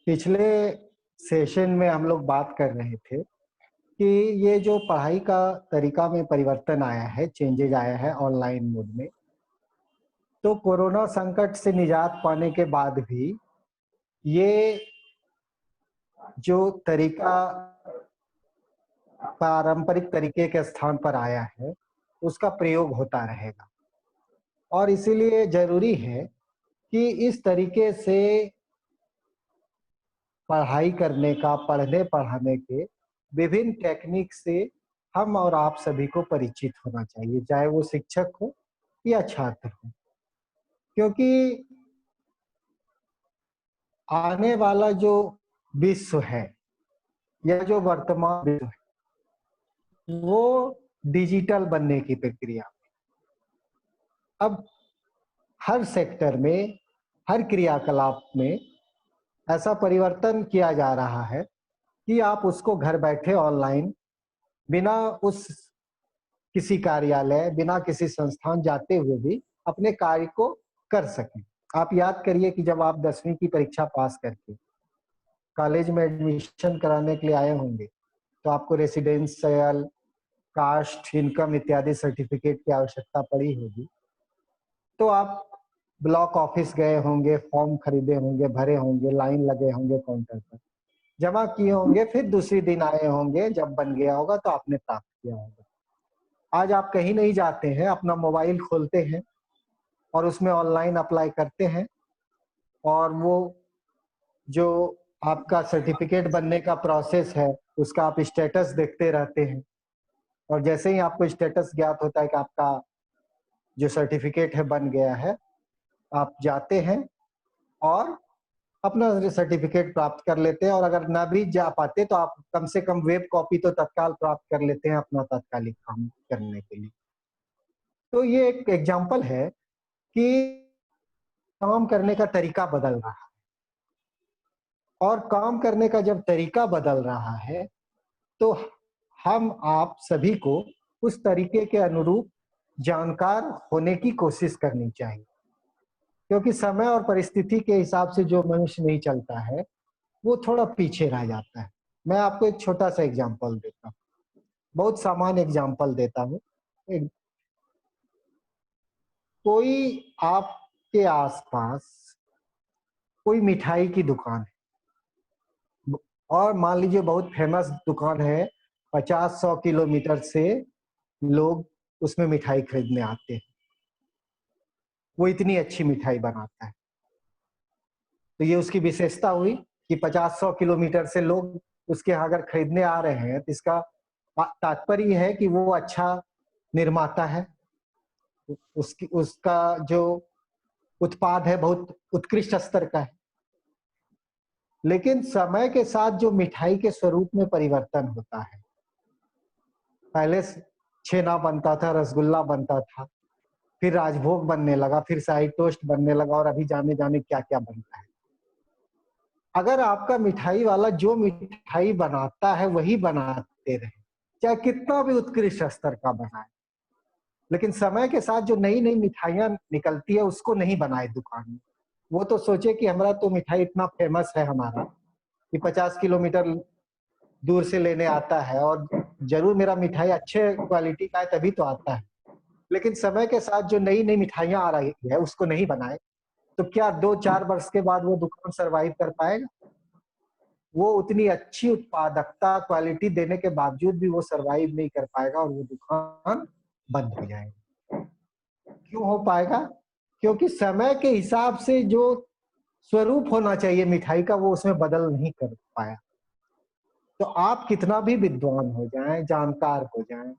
पिछले सेशन में हम लोग बात कर रहे थे कि ये जो पढ़ाई का तरीका में परिवर्तन आया है, चेंजेज आया है ऑनलाइन मोड में, तो कोरोना संकट से निजात पाने के बाद भी ये जो तरीका पारंपरिक तरीके के स्थान पर आया है, उसका प्रयोग होता रहेगा और इसीलिए ज़रूरी है कि इस तरीके से पढ़ाई करने का, पढ़ने-पढ़ाने के विभिन्न टेक्निक से हम और आप सभी को परिचित होना चाहिए, चाहे वो शिक्षक हो या छात्र हो। क्योंकि आने वाला जो विश्व है या जो वर्तमान विश्व है, वो डिजिटल बनने की प्रक्रिया। अब हर सेक्टर में, हर क्रियाकलाप में ऐसा परिवर्तन किया जा रहा है कि आप उसको घर बैठे ऑनलाइन बिना उस किसी कार्यालय, बिना किसी संस्थान जाते हुए भी अपने कार्य को कर सकें। आप याद करिए कि जब आप 10वीं की परीक्षा पास करके कॉलेज में एडमिशन कराने के लिए आए होंगे, तो आपको रेसिडेंशियल, कास्ट, इनकम इत्यादि सर्टिफिकेट की आवश्यकता पड़ी होगी। तो आप ब्लॉक ऑफिस गए होंगे, फॉर्म खरीदे होंगे, भरे होंगे, लाइन लगे होंगे काउंटर पर, जमा किए होंगे, फिर दूसरे दिन आए होंगे, जब बन गया होगा तो आपने प्राप्त किया होगा। आज आप कहीं नहीं जाते हैं, अपना मोबाइल खोलते हैं और उसमें ऑनलाइन अप्लाई करते हैं और वो जो आपका सर्टिफिकेट बनने का प्रोसेस है, उसका आप स्टेटस देखते रहते हैं और जैसे ही आपको स्टेटस ज्ञात होता है कि आपका जो सर्टिफिकेट है बन गया है, आप जाते हैं और अपना सर्टिफिकेट प्राप्त कर लेते हैं और अगर ना भी जा पाते तो आप कम से कम वेब कॉपी तो तत्काल प्राप्त कर लेते हैं अपना तात्कालिक काम करने के लिए। तो ये एक एग्जाम्पल है कि काम करने का तरीका बदल रहा है और काम करने का जब तरीका बदल रहा है, तो हम आप सभी को उस तरीके के अनुरूप जानकार होने की कोशिश करनी चाहिए। क्योंकि समय और परिस्थिति के हिसाब से जो मनुष्य नहीं चलता है, वो थोड़ा पीछे रह जाता है। मैं आपको एक छोटा-सा एग्जाम्पल देता हूँ, बहुत सामान्य एग्जाम्पल देता हूँ। एक कोई आपके आस-पास कोई मिठाई की दुकान है और मान लीजिए बहुत फेमस दुकान है, 50-100 किलोमीटर से लोग उसमें मिठाई खरीदने आते हैं। वो इतनी अच्छी मिठाई बनाता है। तो ये उसकी विशेषता हुई कि 50-100 किलोमीटर से लोग उसके यहाँ अगर खरीदने आ रहे हैं, तो इसका तात्पर्य ये है कि वो अच्छा निर्माता है। उसकी उसका जो उत्पाद है बहुत उत्कृष्ट स्तर का है। लेकिन समय के साथ जो मिठाई के स्वरूप में परिवर्तन होता है, पहले छेना बनता था, रसगुल्ला बनता था, फिर राजभोग बनने लगा, फिर शाही टोस्ट बनने लगा और अभी जाने-जाने क्या-क्या बनता है। अगर आपका मिठाई वाला जो मिठाई बनाता है वही बनाते रहे, चाहे कितना भी उत्कृष्ट स्तर का बनाए, लेकिन समय के साथ जो नई-नई मिठाइयाँ निकलती है उसको नहीं बनाए दुकान में। वो तो सोचे कि हमारा तो मिठाई इतना फेमस है हमारा, कि 50 किलोमीटर दूर से लेने आता है और ज़रूर मेरा मिठाई अच्छे क्वालिटी का है तभी तो आता है। लेकिन समय के साथ जो नई-नई मिठाइयाँ आ रही है उसको नहीं बनाए, तो क्या 2-4 वर्ष के बाद वो दुकान सर्वाइव कर पाएगा? वो उतनी अच्छी उत्पादकता, क्वालिटी देने के बावजूद भी वो सर्वाइव नहीं कर पाएगा और वो दुकान बंद हो जाएगी। क्यों हो पाएगा? क्योंकि समय के हिसाब से जो स्वरूप होना चाहिए मिठाई का वो उसमें बदल नहीं कर पाया। तो आप कितना भी विद्वान हो जाएँ, जानकार हो जाएँ,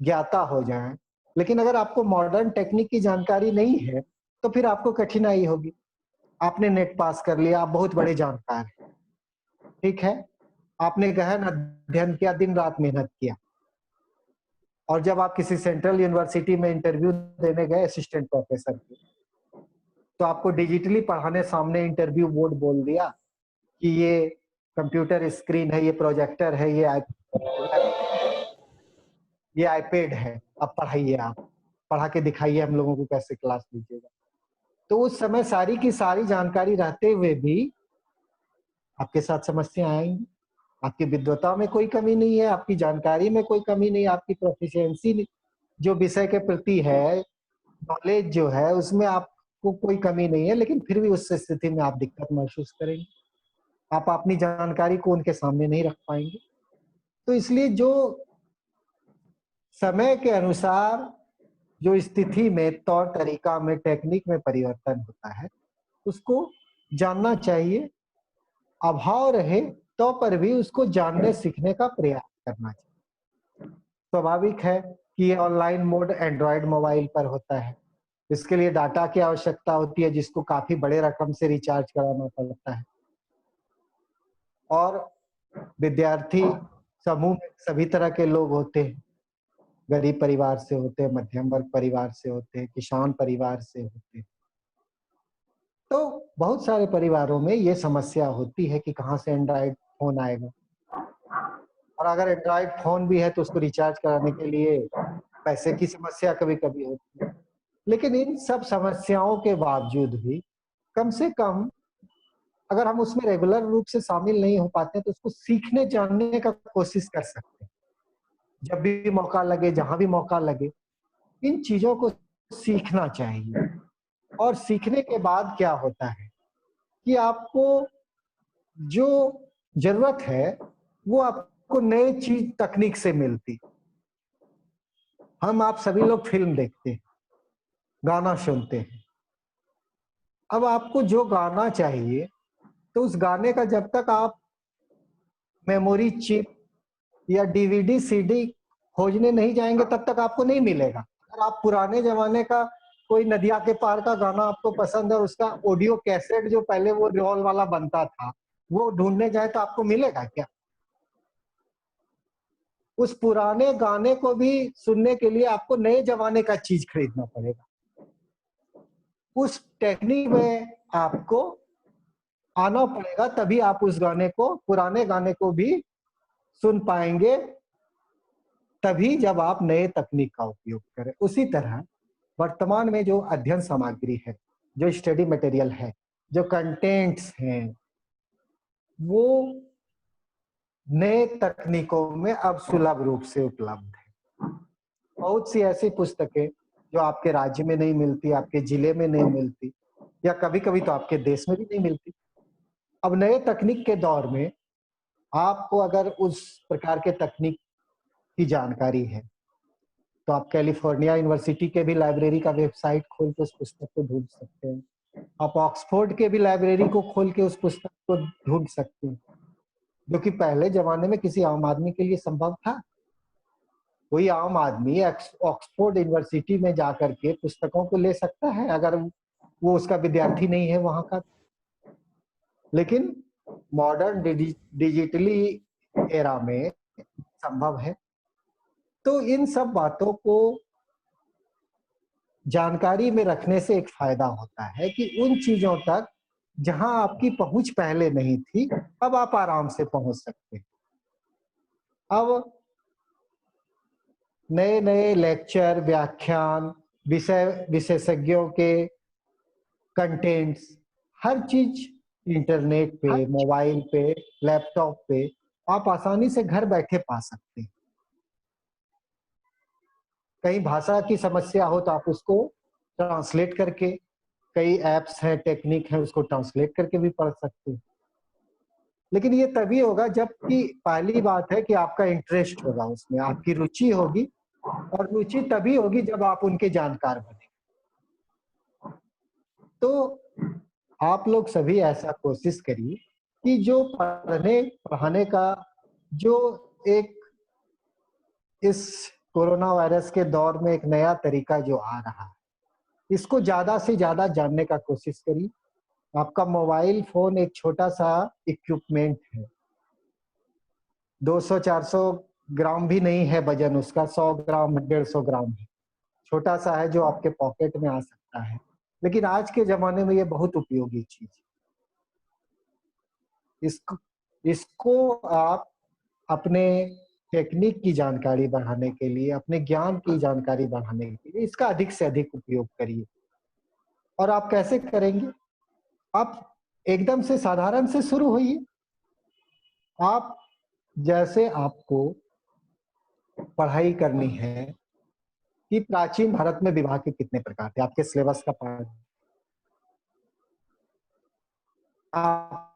ज्ञाता हो जाएँ, लेकिन अगर आपको मॉडर्न टेक्निक की जानकारी नहीं है, तो फिर आपको कठिनाई होगी। आपने नेट पास कर लिया, आप बहुत बड़े जानकार हैं, ठीक है? आपने गहन अध्ययन किया, दिन-रात मेहनत किया और जब आप किसी सेंट्रल यूनिवर्सिटी में इंटरव्यू देने गए असिस्टेंट प्रोफेसर के, तो आपको डिजिटली पढ़ाने सामने इंटरव्यू बोर्ड बोल दिया कि ये कंप्यूटर स्क्रीन है, ये प्रोजेक्टर है, ये आईपैड है, अब पढ़ाइए आप, पढ़ा के दिखाइए हम लोगों को कैसे क्लास लीजिएगा। तो उस समय सारी की सारी जानकारी रहते हुए भी आपके साथ समस्या आएंगी। आपकी विद्वता में कोई कमी नहीं है, आपकी जानकारी में कोई कमी नहीं है, आपकी प्रोफिशिएंसी जो विषय के प्रति है, नॉलेज जो है उसमें आपको कोई कमी नहीं है, लेकिन फिर भी उस स्थिति में आप दिक्कत महसूस करेंगे। आप अपनी जानकारी को उनके सामने नहीं रख पाएंगे। तो इसलिए जो समय के अनुसार जो स्थिति में, तौर तरीका में, टेक्निक में परिवर्तन होता है, उसको जानना चाहिए। अभाव रहे तो पर भी उसको जानने सीखने का प्रयास करना चाहिए। स्वाभाविक है कि ये ऑनलाइन मोड एंड्रॉयड मोबाइल पर होता है। इसके लिए डाटा की आवश्यकता होती है, जिसको काफी बड़े रकम से रिचार्ज कराना पड़ता है। और विद्यार्थी समूह में सभी तरह के लोग होते हैं। गरीब परिवार से होते हैं, मध्यम वर्ग परिवार से होते हैं, किसान परिवार से होते हैं। तो बहुत सारे परिवारों में ये समस्या होती है कि कहाँ से एंड्रॉयड फ़ोन आएगा। और अगर एंड्रॉयड फ़ोन भी है तो उसको रिचार्ज कराने के लिए पैसे की समस्या कभी-कभी होती है। लेकिन इन सब समस्याओं के बावजूद भी कम से कम अगर हम उसमें रेगुलर रूप से शामिल नहीं हो पाते हैं तो उसको सीखने जानने का कोशिश कर सकते हैं। जब भी मौका लगे, जहाँ भी मौका लगे, इन चीज़ों को सीखना चाहिए। और सीखने के बाद क्या होता है कि आपको जो ज़रूरत है, वो आपको नए चीज़ तकनीक से मिलती। आप सभी लोग फ़िल्म देखते हैं, गाना सुनते हैं। अब आपको जो गाना चाहिए, तो उस गाने का जब तक आप मेमोरी चिप या डीवीडी, सीडी खोजने नहीं जाएँगे, तब तक आपको नहीं मिलेगा। अगर आप पुराने ज़माने का कोई नदिया के पार का गाना आपको पसंद है और उसका ऑडियो कैसेट जो पहले वो रोल वाला बनता था, वो ढूँढने जाएँ तो आपको मिलेगा क्या? उस पुराने गाने को भी सुनने के लिए आपको नए ज़माने का चीज़ खरीदना पड़ेगा। उस टेक्नीक में आपको आना पड़ेगा, तभी आप उस गाने को, पुराने गाने को भी सुन पाएँगे, तभी जब आप नए तकनीक का उपयोग करें। उसी तरह वर्तमान में जो अध्ययन सामग्री है, जो स्टडी मटेरियल है, जो कंटेंट्स हैं, वो नए तकनीकों में अब सुलभ रूप से उपलब्ध है। बहुत सी ऐसी पुस्तकें जो आपके राज्य में नहीं मिलती, आपके जिले में नहीं मिलती या कभी-कभी तो आपके देश में भी नहीं मिलती। अब नए तकनीक के दौर में आपको अगर उस प्रकार के तकनीक की जानकारी है, तो आप कैलिफोर्निया यूनिवर्सिटी के भी लाइब्रेरी का वेबसाइट खोल के उस पुस्तक को ढूँढ सकते हैं। आप ऑक्सफोर्ड के भी लाइब्रेरी को खोल के उस पुस्तक को ढूँढ सकते हैं, जो कि पहले ज़माने में किसी आम आदमी के लिए संभव था। कोई आम आदमी ऑक्सफोर्ड यूनिवर्सिटी में जाकर के पुस्तकों को ले सकता है, अगर वो उसका विद्यार्थी नहीं है वहाँ का। लेकिन मॉडर्न डिजिटली एरा में संभव है। तो इन सब बातों को जानकारी में रखने से एक फ़ायदा होता है कि उन चीज़ों तक जहाँ आपकी पहुँच पहले नहीं थी, अब आप आराम से पहुँच सकते हैं। अब नए-नए लेक्चर, व्याख्यान, विशेषज्ञों के कंटेंट्स, हर चीज़ इंटरनेट पे, मोबाइल पे, लैपटॉप पे आप आसानी से घर बैठे पा सकते हैं। कहीं भाषा की समस्या हो तो आप उसको ट्रांसलेट करके, कई ऐप्स हैं, टेक्निक है, उसको ट्रांसलेट करके भी पढ़ सकते हैं। लेकिन ये तभी होगा जबकि पहली बात है कि आपका इंटरेस्ट होगा उसमें, आपकी रुचि होगी और रुचि तभी होगी जब आप उनके जानकार बनेंगे। तो आप लोग सभी ऐसा कोशिश करिए कि जो पढ़ाने का जो एक इस कोरोना वायरस के दौर में एक नया तरीका जो आ रहा है, इसको ज़्यादा से ज़्यादा जानने का कोशिश करिए। आपका मोबाइल फ़ोन एक छोटा-सा इक्विपमेंट है। 200-400 ग्राम भी नहीं है वज़न उसका, 100 ग्राम, 150 ग्राम है। छोटा-सा है जो आपके पॉकेट में आ सकता है। लेकिन आज के ज़माने में ये बहुत उपयोगी चीज़ है। इसको इसको आप अपने टेक्निक की जानकारी बढ़ाने के लिए, अपने ज्ञान की जानकारी बढ़ाने के लिए इसका अधिक से अधिक उपयोग करिए। और आप कैसे करेंगे? आप एकदम से साधारण से शुरू होइए। आप जैसे आपको पढ़ाई करनी है कि प्राचीन भारत में विवाह के कितने प्रकार थे, आपके सिलेबस का पार्ट आप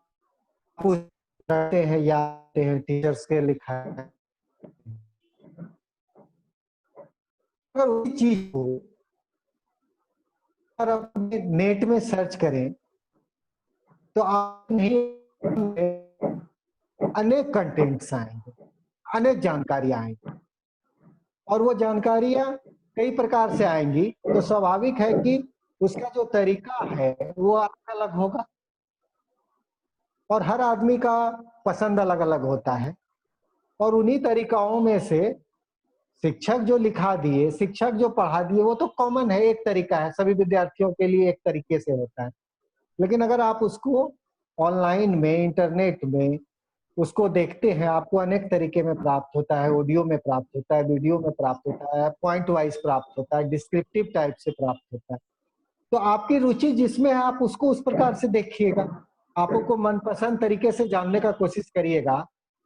पढ़ते हैं या टीचर्स के लिखा है। अगर वही चीज को अगर अपने नेट में सर्च करें तो आप नहीं अनेक कंटेंट्स आएंगे, अनेक जानकारियां आएंगी और वो जानकारियां कई प्रकार से आएंगी, तो स्वाभाविक है कि उसका जो तरीका है वो अलग अलग होगा और हर आदमी का पसंद अलग अलग होता है। और उन्हीं तरीकाओं में से शिक्षक जो लिखा दिए, शिक्षक जो पढ़ा दिए, वो तो कॉमन है, एक तरीका है, सभी विद्यार्थियों के लिए एक तरीके से होता है। लेकिन अगर आप उसको ऑनलाइन में, इंटरनेट में उसको देखते हैं, आपको अनेक तरीके में प्राप्त होता है, ऑडियो में प्राप्त होता है, वीडियो में प्राप्त होता है, पॉइंट वाइज प्राप्त होता है, डिस्क्रिप्टिव टाइप से प्राप्त होता है। तो आपकी रुचि जिसमें है आप उसको उस प्रकार से देखिएगा। आपको मनपसंद तरीके से जानने का कोशिश करिएगा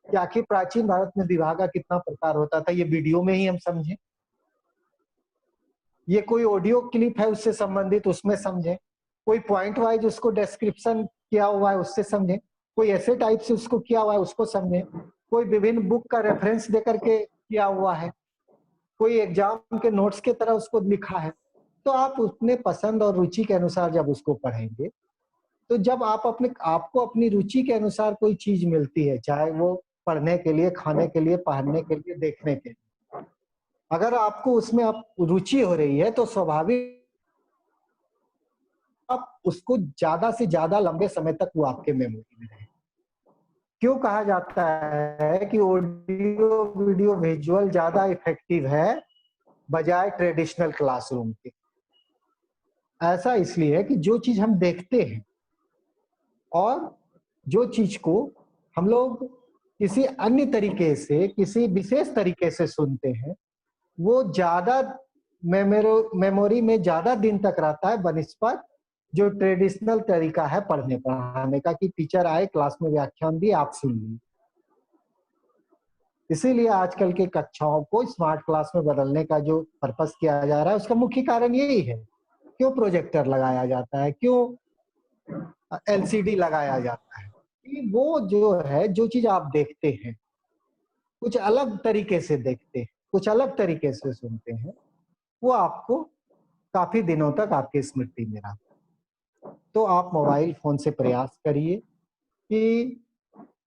कि आखिर प्राचीन भारत में विवाह का कितना प्रकार होता था, ये वीडियो में ही हम समझें, ये कोई ऑडियो क्लिप है उससे संबंधित उसमें समझें, कोई पॉइंट वाइज उसको डिस्क्रिप्शन किया हुआ है उससे समझें, कोई ऐसे टाइप से उसको किया हुआ है उसको समझें, कोई विभिन्न बुक का रेफरेंस देकर के किया हुआ है, कोई एग्जाम के नोट्स की तरह उसको लिखा है। तो आप अपने पसंद और रुचि के अनुसार जब उसको पढ़ेंगे, तो जब आप आपको अपनी रुचि के अनुसार कोई चीज मिलती है, चाहे वो पढ़ने के लिए, खाने के लिए, पहनने के लिए, देखने के लिए, अगर आपको उसमें आप रुचि हो रही है तो स्वाभाविक आप उसको ज्यादा से ज्यादा लंबे समय तक वो आपके मेमोरी में रहे। क्यों कहा जाता है कि ऑडियो वीडियो विजुअल ज्यादा इफेक्टिव है बजाय ट्रेडिशनल क्लासरूम के? ऐसा इसलिए है कि जो चीज हम देखते हैं और जो चीज को हम लोग किसी अन्य तरीके से, किसी विशेष तरीके से सुनते हैं, वो ज्यादा मेमोरी में ज्यादा दिन तक रहता है बनिस्पत जो ट्रेडिशनल तरीका है पढ़ने पढ़ाने का, कि टीचर आए, क्लास में व्याख्यान दिए, आप सुन लिए। इसीलिए आजकल के कक्षाओं को स्मार्ट क्लास में बदलने का जो पर्पस किया जा रहा है, उसका मुख्य कारण यही है। क्यों प्रोजेक्टर लगाया जाता है, क्यों एलसीडी लगाया जाता है? कि वो जो है, जो चीज आप देखते हैं, कुछ अलग तरीके से देखते हैं, कुछ अलग तरीके से सुनते हैं, वो आपको काफी दिनों तक आपकी स्मृति में रहता है। तो आप मोबाइल फोन से प्रयास करिए कि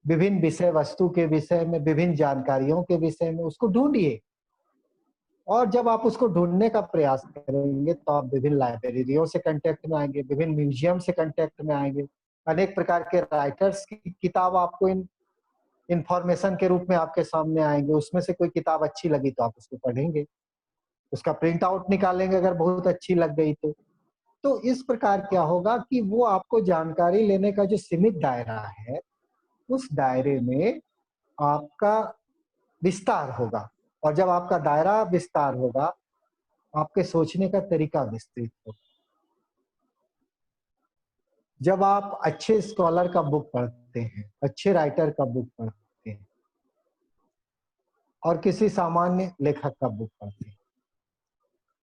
विभिन्न विषय वस्तु के विषय में, विभिन्न जानकारियों के विषय में उसको ढूंढिए। और जब आप उसको ढूंढने का प्रयास करेंगे तो आप विभिन्न लाइब्रेरियों से कांटेक्ट में आएंगे, विभिन्न म्यूजियम से कांटेक्ट में आएंगे, अनेक प्रकार के राइटर्स की किताब आपको इंफॉर्मेशन के रूप में आपके सामने आएंगे। उसमें से कोई किताब अच्छी लगी तो आप उसको पढ़ेंगे, उसका प्रिंट आउट निकालेंगे अगर बहुत अच्छी लग गई तो इस प्रकार क्या होगा कि वो आपको जानकारी लेने का जो सीमित दायरा है, उस दायरे में आपका विस्तार होगा। और जब आपका दायरा विस्तार होगा, आपके सोचने का तरीका विस्तृत होगा। जब आप अच्छे स्कॉलर का बुक पढ़ते हैं, अच्छे राइटर का बुक पढ़ते हैं और किसी सामान्य लेखक का बुक पढ़ते हैं,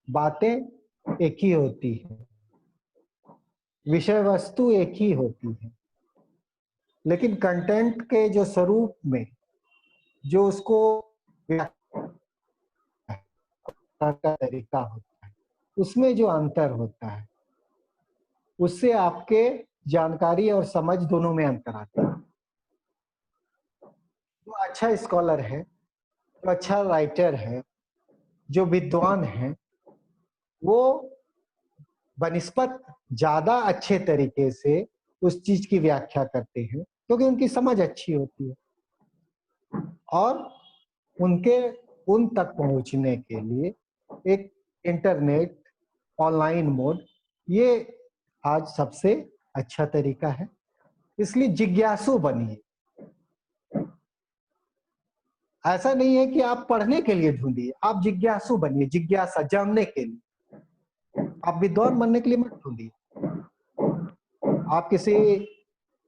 बातें एक ही होती है, विषय वस्तु एक ही होती है, लेकिन कंटेंट के जो स्वरूप में जो उसको का तरीका होता है, उसमें जो अंतर होता है, उससे आपके जानकारी और समझ दोनों में अंतर आता है। जो अच्छा स्कॉलर है, जो अच्छा राइटर है, जो विद्वान है, वो बनिस्पत ज्यादा अच्छे तरीके से उस चीज की व्याख्या करते हैं क्योंकि उनकी समझ अच्छी होती है। और उनके उन तक पहुंचने के लिए एक इंटरनेट, ऑनलाइन मोड, ये आज सबसे अच्छा तरीका है। इसलिए जिज्ञासु बनिए। ऐसा नहीं है कि आप पढ़ने के लिए ढूंढिए, आप जिज्ञासु बनिए, जिज्ञासा जानने के लिए। आप विद्वान बनने के लिए मत ढूंढिए। आप किसी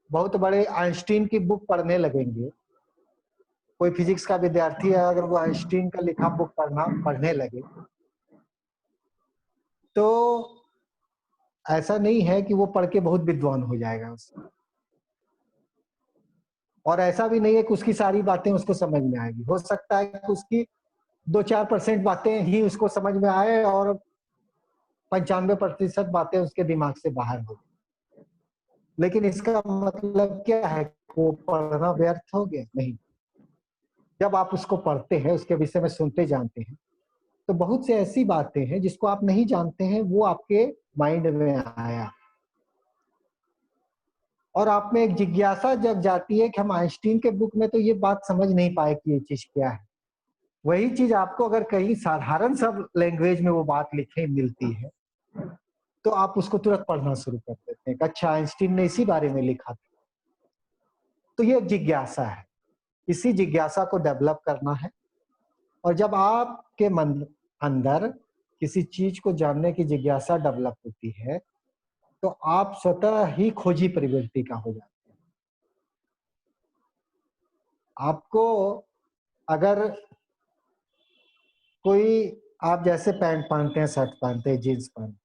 बहुत बड़े आइंस्टीन की बुक पढ़ने लगेंगे कोई फिजिक्स का विद्यार्थी है, अगर वो आइंस्टीन का लिखा बुक पढ़ने लगे, तो ऐसा नहीं है कि वो पढ़ के बहुत विद्वान हो जाएगा उससे। और ऐसा भी नहीं है कि उसकी सारी बातें उसको समझ में आएगी। हो सकता है कि उसकी 2-4% बातें ही उसको समझ में आए और 95% बातें उसके दिमाग से बाहर हो। लेकिन इसका मतलब क्या है? वो पढ़ना व्यर्थ हो गया? नहीं। जब आप उसको पढ़ते हैं, उसके विषय में सुनते जानते हैं, तो बहुत सी ऐसी बातें हैं जिसको आप नहीं जानते हैं, वो आपके माइंड में आया। और आप में एक जिज्ञासा जग जाती है कि हम आइंस्टीन के बुक में तो ये बात समझ नहीं पाए कि ये चीज़ क्या है। वही चीज़ आपको अगर कहीं साधारण सब लैंग्वेज में वो बात लिखी मिलती है, तो आप उसको तुरंत पढ़ना शुरू कर देते हैं कि अच्छा, आइंस्टीन ने इसी बारे में लिखा था। तो ये जिज्ञासा है। इसी जिज्ञासा को डेवलप करना है। और जब आपके मन अंदर किसी चीज को जानने की जिज्ञासा डेवलप होती है, तो आप स्वतः ही खोजी प्रवृत्ति का हो जाते हैं। आपको अगर कोई, आप जैसे पैंट पहनते हैं, शर्ट पहनते हैं, जीन्स पहनते हैं,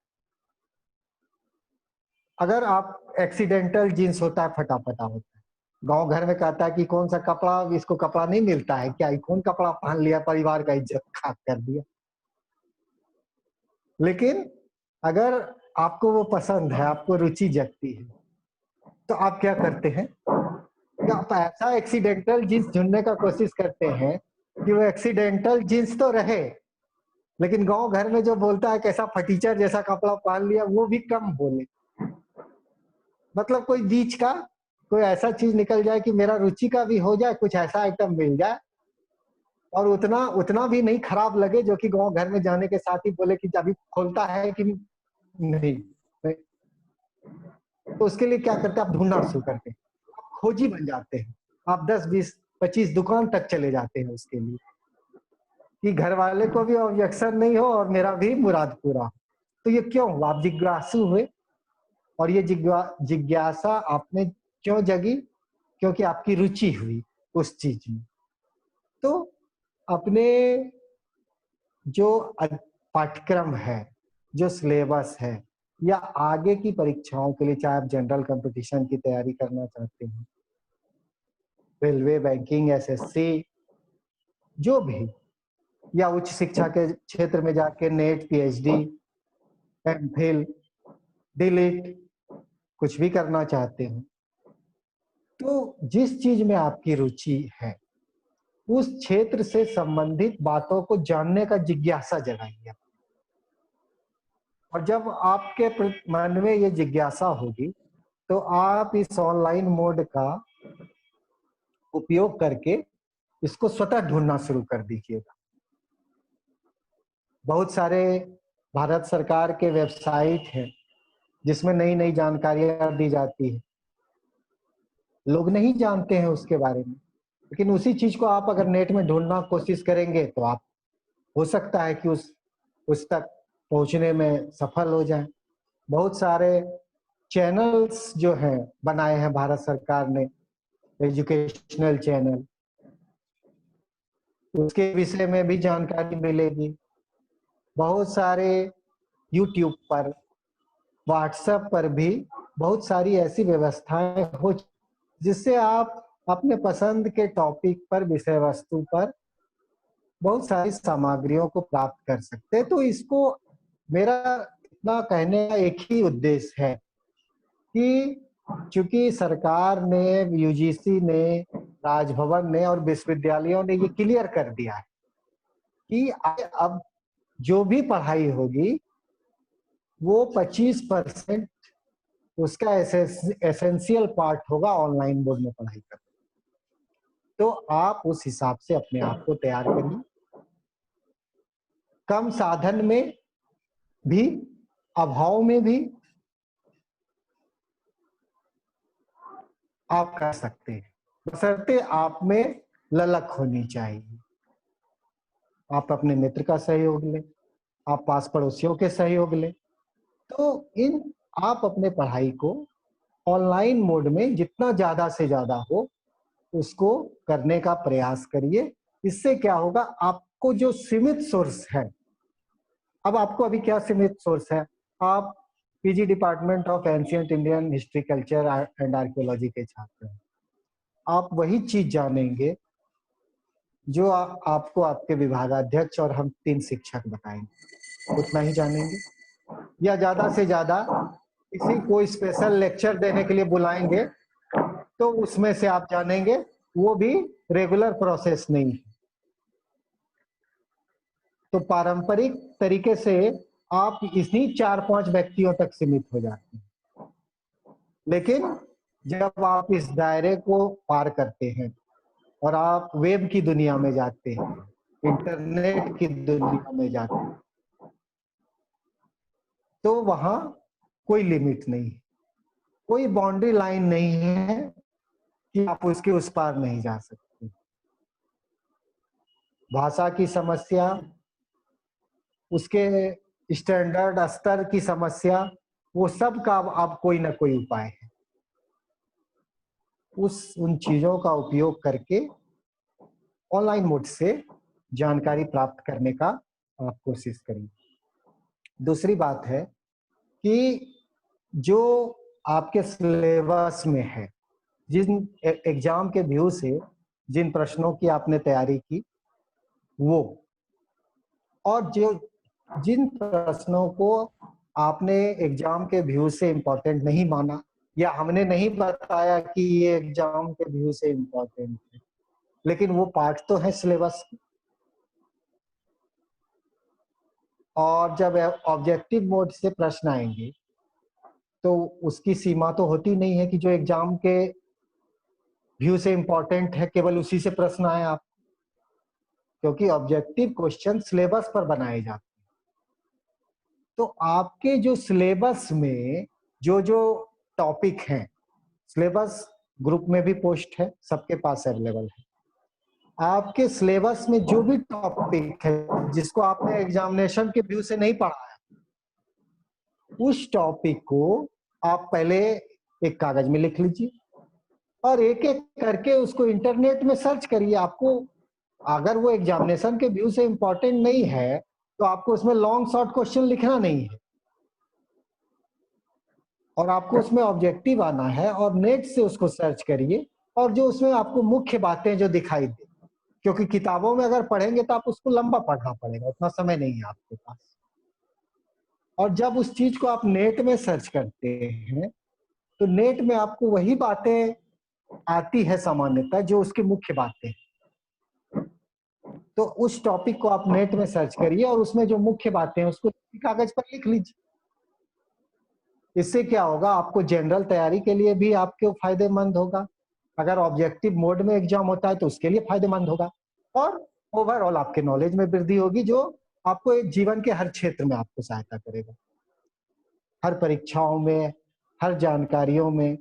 अगर आप एक्सीडेंटल जीन्स होता है, फटा-फटा होता है, गाँव घर में कहता है कि कौन सा कपड़ा, इसको कपड़ा नहीं मिलता है क्या? ये कौन कपड़ा पहन लिया, परिवार का इज्जत खाक कर दिया। लेकिन अगर आपको वो पसंद है, आपको रुचि जगती है, तो आप क्या करते हैं? कि आप ऐसा एक्सीडेंटल जीन्स ढूँढने का कोशिश करते हैं कि वो एक्सीडेंटल जीन्स तो रहे, लेकिन गाँव घर में जो बोलता है कैसा फटीचर जैसा कपड़ा पहन लिया, वो भी कम बोले। मतलब कोई बीच का, कोई ऐसा चीज़ निकल जाए कि मेरा रुचि का भी हो जाए, कुछ ऐसा आइटम मिल जाए और उतना उतना भी नहीं खराब लगे जो कि गाँव घर में जाने के साथ ही बोले कि अभी खोलता है कि नहीं। तो उसके लिए क्या करते हैं? आप ढूँढना शुरू करते हैं। आप खोजी बन जाते हैं। आप 10, 20, 25 दुकान तक चले जाते हैं उसके लिए, कि घर वाले को भी ऑब्जेक्शन नहीं हो और मेरा भी मुराद पूरा हो। तो ये क्यों हुआ? आप जिज्ञासु हुए और ये जिज्ञासा आप में क्यों जगी? क्योंकि आपकी रुचि हुई उस चीज़ में। तो अपने जो पाठ्यक्रम है, जो सिलेबस है, या आगे की परीक्षाओं के लिए, चाहे आप जनरल कॉम्पिटिशन की तैयारी करना चाहते हैं, रेलवे, बैंकिंग, एसएससी, जो भी, या उच्च शिक्षा के क्षेत्र में जाके नेट, पीएचडी, एमफिल, डीलिट कुछ भी करना चाहते हैं, तो जिस चीज में आपकी रुचि है, उस क्षेत्र से संबंधित बातों को जानने का जिज्ञासा जगाइए। और जब आपके मन में ये जिज्ञासा होगी, तो आप इस ऑनलाइन मोड का उपयोग करके इसको स्वतः ढूंढना शुरू कर दीजिएगा। बहुत सारे भारत सरकार के वेबसाइट हैं जिसमें नई-नई जानकारियां दी जाती है। लोग नहीं जानते हैं उसके बारे में, लेकिन उसी चीज को आप अगर नेट में ढूंढना कोशिश करेंगे, तो आप हो सकता है कि उस तक पहुंचने में सफल हो जाएं। बहुत सारे चैनल्स जो हैं बनाए हैं भारत सरकार ने, एजुकेशनल चैनल, उसके विषय में भी जानकारी मिलेगी। बहुत सारे यूट्यूब पर, व्हाट्सएप पर भी बहुत सारी ऐसी व्यवस्थाएं हो जिससे आप अपने पसंद के टॉपिक पर, विषय वस्तु पर बहुत सारी सामग्रियों को प्राप्त कर सकते हैं। तो इसको, मेरा इतना कहने का एक ही उद्देश्य है कि चूंकि सरकार ने, यूजीसी ने, राजभवन ने और विश्वविद्यालयों ने ये क्लियर कर दिया है कि अब जो भी पढ़ाई होगी वो 25% उसका एसेंशियल पार्ट होगा ऑनलाइन मोड में पढ़ाई करना। तो आप उस हिसाब से अपने आप को तैयार करिए। कम साधन में भी, अभाव में भी आप कर सकते हैं, बशर्ते आप में ललक होनी चाहिए। आप अपने मित्र का सहयोग लें, आप पास पड़ोसियों के सहयोग लें। तो आप अपने पढ़ाई को ऑनलाइन मोड में जितना ज्यादा से ज्यादा हो उसको करने का प्रयास करिए। इससे क्या होगा, आपको जो सीमित सोर्स है, अब आपको अभी क्या सीमित सोर्स है, आप PG department of ancient Indian history culture and archaeology के छात्र हैं। आप वही चीज जानेंगे जो आपको आपके विभागाध्यक्ष और हम 3 शिक्षक बताएंगे, उतना ही जानेंगे। या ज्यादा से ज्यादा किसी को स्पेशल लेक्चर देने के लिए बुलाएंगे तो उसमें से आप जानेंगे, वो भी रेगुलर प्रोसेस नहीं है। तो पारंपरिक तरीके से आप इन्हीं 4-5 व्यक्तियों तक सीमित हो जाते हैं। लेकिन जब आप इस दायरे को पार करते हैं और आप वेब की दुनिया में जाते हैं, इंटरनेट की दुनिया में जाते हैं, तो वहां कोई लिमिट नहीं है, कोई बाउंड्री लाइन नहीं है कि आप उसके उस पार नहीं जा सकते। भाषा की समस्या, उसके स्टैंडर्ड स्तर की समस्या, वो सब का अब कोई ना कोई उपाय है। उन चीजों का उपयोग करके ऑनलाइन मोड से जानकारी प्राप्त करने का आप कोशिश करिए। दूसरी बात है कि जो आपके सिलेबस में है, जिन एग्जाम के व्यू से जिन प्रश्नों की आपने तैयारी की, वो और जो जिन प्रश्नों को आपने एग्जाम के व्यू से इम्पोर्टेंट नहीं माना या हमने नहीं बताया कि ये एग्जाम के व्यू से इम्पोर्टेंट है, लेकिन वो पार्ट तो है सिलेबस की। और जब ऑब्जेक्टिव मोड से प्रश्न आएंगे तो उसकी सीमा तो होती नहीं है कि जो एग्जाम के व्यू से इम्पोर्टेंट है केवल उसी से प्रश्न आए आप, क्योंकि ऑब्जेक्टिव क्वेश्चन सिलेबस पर बनाए जाते हैं। तो आपके जो सिलेबस में जो जो टॉपिक हैं, सिलेबस ग्रुप में भी पोस्ट है, सबके पास अवेलेबल है। आपके सिलेबस में जो भी टॉपिक है जिसको आपने एग्जामिनेशन के व्यू से नहीं पढ़ा है, उस टॉपिक को आप पहले एक कागज में लिख लीजिए और एक एक करके उसको इंटरनेट में सर्च करिए। आपको अगर वो एग्जामिनेशन के व्यू से इंपॉर्टेंट नहीं है तो आपको उसमें लॉन्ग शॉर्ट क्वेश्चन लिखना नहीं है, और आपको उसमें ऑब्जेक्टिव आना है और नेट से उसको सर्च करिए और जो उसमें आपको मुख्य बातें जो दिखाई दे, क्योंकि किताबों में अगर पढ़ेंगे तो आप उसको लंबा पढ़ना पड़ेगा, उतना समय नहीं है आपके पास। और जब उस चीज को आप नेट में सर्च करते हैं तो नेट में आपको वही बातें आती है सामान्यतः जो उसकी मुख्य बातें हैं। तो उस टॉपिक को आप नेट में सर्च करिए और उसमें जो मुख्य बातें हैं उसको कागज पर लिख लीजिए। इससे क्या होगा, आपको जनरल तैयारी के लिए भी आपके फायदेमंद होगा, अगर ऑब्जेक्टिव मोड में एग्जाम होता है तो उसके लिए फायदेमंद होगा, और ओवरऑल आपके नॉलेज में वृद्धि होगी जो आपको एक जीवन के हर क्षेत्र में आपको सहायता करेगा, हर परीक्षाओं में, हर जानकारियों में,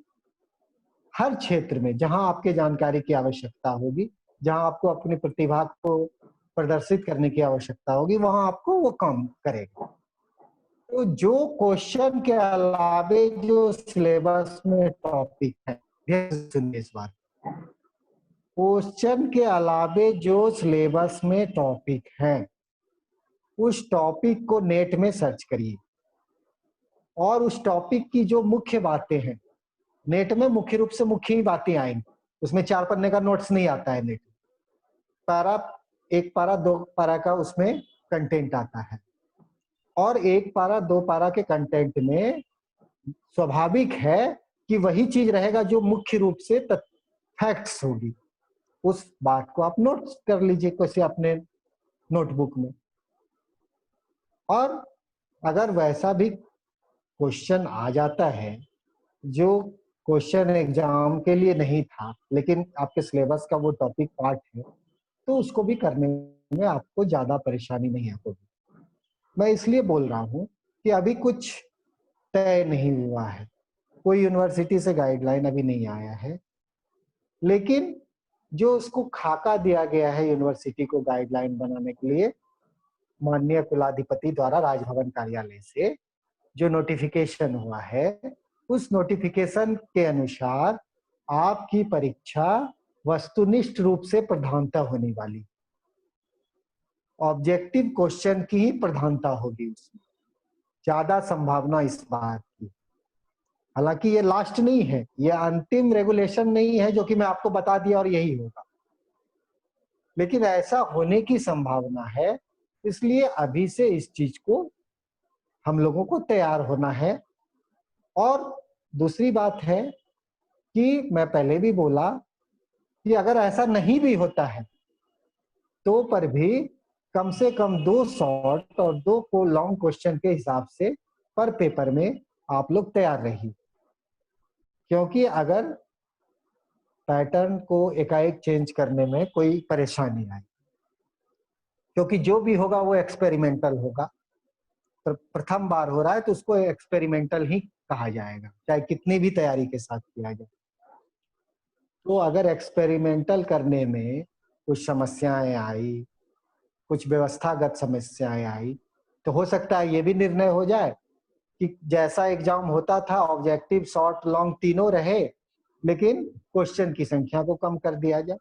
हर क्षेत्र में जहां आपके जानकारी की आवश्यकता होगी, जहां आपको अपनी प्रतिभा को प्रदर्शित करने की आवश्यकता होगी, वहां आपको वो काम करेगा। तो जो क्वेश्चन के अलावे जो सिलेबस में टॉपिक है, सुनिए इस बात, क्वेश्चन के अलावे जो सिलेबस में टॉपिक है उस टॉपिक को नेट में सर्च करिए और उस टॉपिक की जो मुख्य बातें हैं, नेट में मुख्य रूप से मुख्य ही बातें आएंगी, उसमें 4 पन्ने का नोट्स नहीं आता है। नेट पारा, 1 पारा 2 पारा का उसमें कंटेंट आता है, और 1 पारा 2 पारा के कंटेंट में स्वाभाविक है कि वही चीज रहेगा जो मुख्य रूप से फैक्ट्स होगी। उस बात को आप नोट कर लीजिए कैसे अपने नोटबुक में। और अगर वैसा भी क्वेश्चन आ जाता है जो क्वेश्चन एग्जाम के लिए नहीं था लेकिन आपके सिलेबस का वो टॉपिक पार्ट है, तो उसको भी करने में आपको ज्यादा परेशानी नहीं होगी। मैं इसलिए बोल रहा हूँ कि अभी कुछ तय नहीं हुआ है, कोई यूनिवर्सिटी से गाइडलाइन अभी नहीं आया है, लेकिन जो उसको खाका दिया गया है यूनिवर्सिटी को गाइडलाइन बनाने के लिए माननीय कुलाधिपति द्वारा राजभवन कार्यालय से जो नोटिफिकेशन हुआ है, उस नोटिफिकेशन के अनुसार आपकी परीक्षा वस्तुनिष्ठ रूप से प्रधानता होने वाली, ऑब्जेक्टिव क्वेश्चन की ही प्रधानता होगी उसमें, ज्यादा संभावना इस बात की। हालांकि ये लास्ट नहीं है, ये अंतिम रेगुलेशन नहीं है जो कि मैं आपको बता दिया और यही होगा, लेकिन ऐसा होने की संभावना है, इसलिए अभी से इस चीज को हम लोगों को तैयार होना है। और दूसरी बात है कि मैं पहले भी बोला कि अगर ऐसा नहीं भी होता है तो पर भी कम से कम 2 शॉर्ट और 2 को लॉन्ग क्वेश्चन के हिसाब से पर पेपर में आप लोग तैयार रहिए, क्योंकि अगर पैटर्न को एकाएक चेंज करने में कोई परेशानी आए, क्योंकि जो भी होगा वो एक्सपेरिमेंटल होगा, प्रथम बार हो रहा है तो उसको एक्सपेरिमेंटल ही कहा जाएगा, चाहे कितनी भी तैयारी के साथ किया जाए। तो अगर एक्सपेरिमेंटल करने में कुछ समस्याएं आई, कुछ व्यवस्थागत समस्याएं आई, तो हो सकता है ये भी निर्णय हो जाए कि जैसा एग्जाम होता था ऑब्जेक्टिव, शॉर्ट, लॉन्ग तीनों रहे, लेकिन क्वेश्चन की संख्या को कम कर दिया जाए।